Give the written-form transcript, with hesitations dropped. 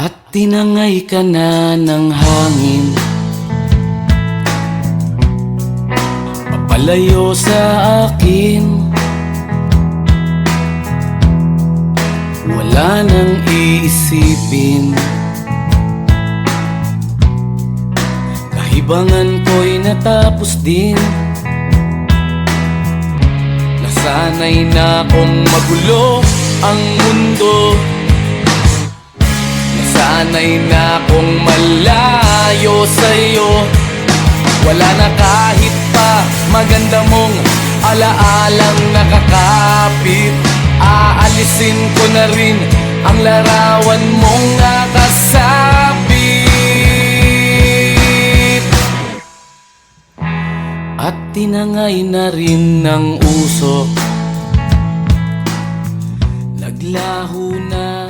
At tinangay ka na ng hangin, papalayo sa akin. Wala nang iisipin, kahibangan ko'y natapos din. Nasanay na kong magulo ang mundo, nasanay na kong malayo sa'yo. Wala na kahit pa maganda mong alaalang nakakapit. Aalisin ko na rin ang larawan mong nakasabit. At tinangay na rin ng usok, naglaho na